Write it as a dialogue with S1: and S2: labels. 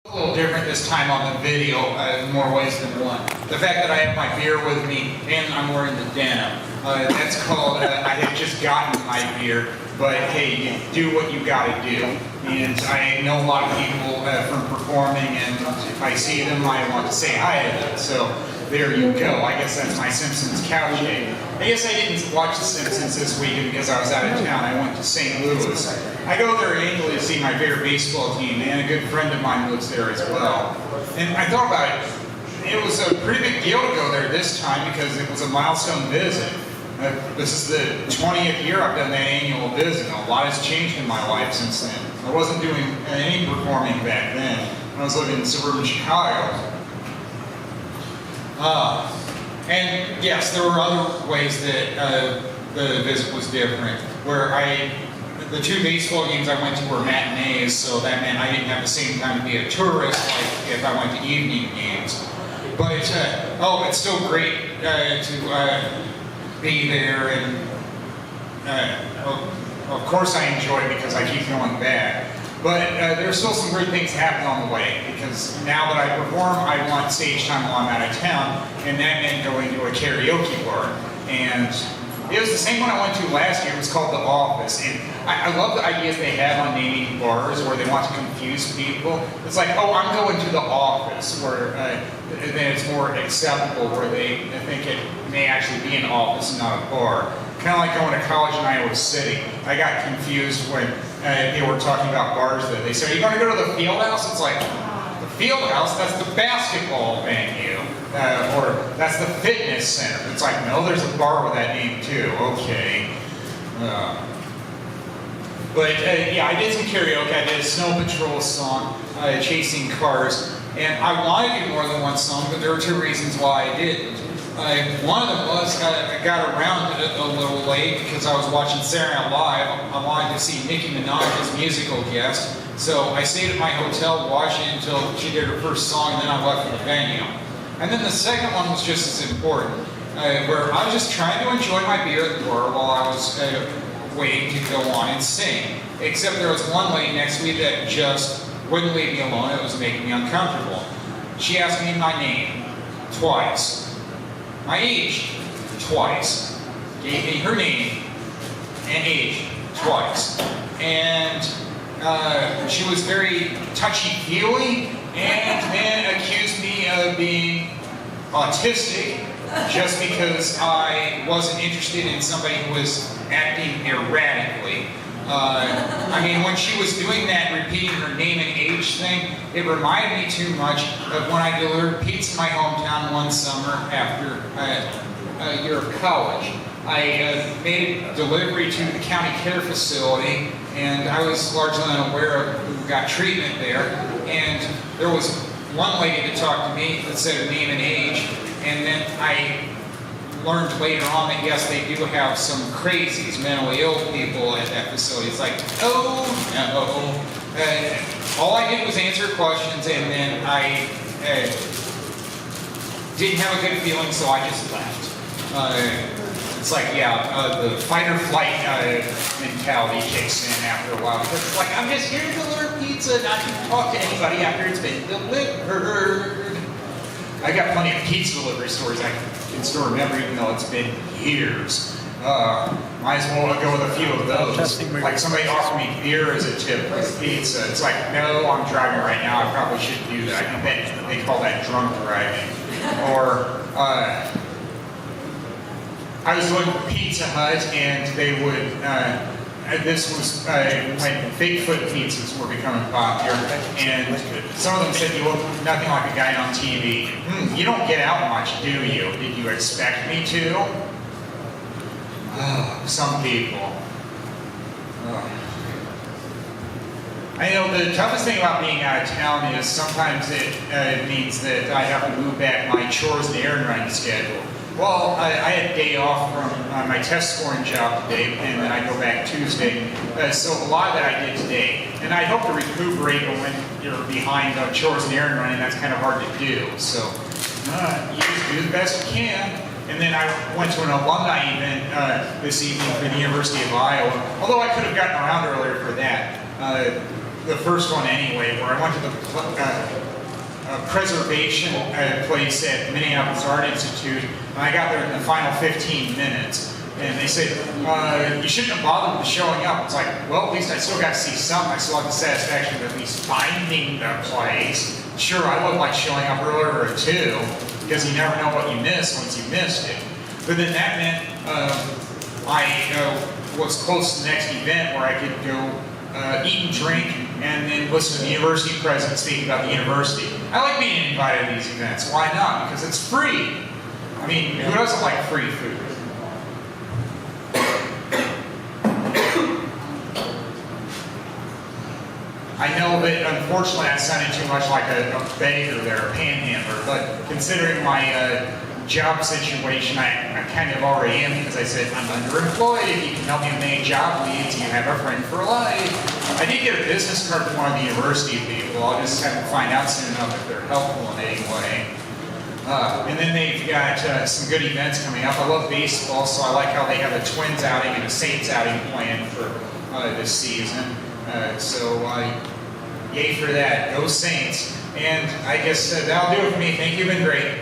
S1: A little different this time on the video in more ways than one. The fact that I have my beer with me and I'm wearing the denim. That's called, I have just gotten my beer, but hey, you do what you gotta do. And I know a lot of people from performing, and if I see them, I want to say hi to them. So there you go. I guess that's my Simpsons couch day. I guess I didn't watch The Simpsons this weekend because I was out of town. I went to St. Louis. I go there annually to see my favorite baseball team, and a good friend of mine lives there as well. And I thought about it. It was a pretty big deal to go there this time because it was a milestone visit. This is the 20th year I've done that annual visit. A lot has changed in my life since then. I wasn't doing any performing back then. I was living in suburban Chicago. And yes, there were other ways that the visit was different. Where the two baseball games I went to were matinees, so that meant I didn't have the same time to be a tourist like if I went to evening games. But it's still great to be there, and of course I enjoy it because I keep going back. But there's still some great things happening on the way, because now that I perform, I want stage time while I'm out of town, and that meant going to a karaoke bar. And it was the same one I went to last year. It was called The Office, and I love the ideas they have on naming bars where they want to confuse people. It's like, oh, I'm going to The Office, where then it's more acceptable, where they think it may actually be an office and not a bar. Kind of like going to college in Iowa City. I got confused when they were talking about bars there. They said, are you going to go to the field house? It's like, the field house, that's the basketball venue. Or that's the fitness center. It's like, no, there's a bar with that name too. Okay. Yeah, I did some karaoke. I did a Snow Patrol song, Chasing Cars. And I wanted to do more than one song, but there were two reasons why I didn't. One of them was I got around it a little late because I was watching Saturday Night Live. I wanted to see Nicki Minaj's musical guest. So I stayed at my hotel watching until she did her first song, and then I left for the venue. And then the second one was just as important, where I was just trying to enjoy my beer at the bar while I was waiting to go on and sing. Except there was one lady next to me that just wouldn't leave me alone. It was making me uncomfortable. She asked me my name twice. My age, twice. Gave me her name and age, twice. And she was very touchy-feely, and then accused me of being autistic just because I wasn't interested in somebody who was acting erratically. I mean, when she was doing that, repeating her name and age thing, it reminded me too much of when I delivered pizza in my hometown one summer after a year of college. I made a delivery to the county care facility, and I was largely unaware of who got treatment there. And there was one lady that talked to me that said her name and age, and then I learned later on that yes, they do have some crazies, mentally ill people at that facility. It's like, oh no. All I did was answer questions, and then I didn't have a good feeling, so I just left. It's like, yeah, the fight or flight mentality kicks in after a while. Because it's like, I'm just here to deliver pizza, not to talk to anybody after it's been delivered. I got plenty of pizza delivery stories I can still remember, even though it's been years. Might as well go with a few of those. Like somebody offered me beer as a tip for pizza. It's like, no, I'm driving right now. I probably shouldn't do that. I think they call that drunk driving. Or I was going to Pizza Hut, and they would, this was when Bigfoot pizzas were becoming popular, and some of them said, you look nothing like a guy on TV. You don't get out much, do you? Did you expect me to? Some people. I know the toughest thing about being out of town is sometimes it means that I have to move back my chores and errand running schedule. Well, I had a day off from my test scoring job today, and then I go back Tuesday. So a lot of that I did today. And I hope to recuperate, but when you're behind on chores and errand running, that's kind of hard to do. So you just do the best you can. And then I went to an alumni event this evening for the University of Iowa, although I could have gotten around earlier for that. the first one anyway, where I went to the preservation place at Minneapolis Art Institute, and I got there in the final 15 minutes. And they said, you shouldn't have bothered with showing up. It's like, well, at least I still got to see something. I still have the satisfaction of at least finding the place. Sure, I would like showing up earlier too, because you never know what you miss once you missed it. But then that meant I was close to the next event where I could go eat and drink and then listen to the university president speak about the university. I like being invited to these events. Why not? Because it's free. I mean, who doesn't like free food? I know that unfortunately I sounded too much like a beggar there, a panhandler, but considering my job situation, I kind of already am, because I said I'm underemployed. If you can help me make job leads, you have a friend for life. I did get a business card from one of the university people. I'll just have to find out soon enough if they're helpful in any way. And then they've got some good events coming up. I love baseball, so I like how they have a Twins outing and a Saints outing planned for this season. So yay for that. Go Saints. And I guess that'll do it for me. Thank you. You've been great.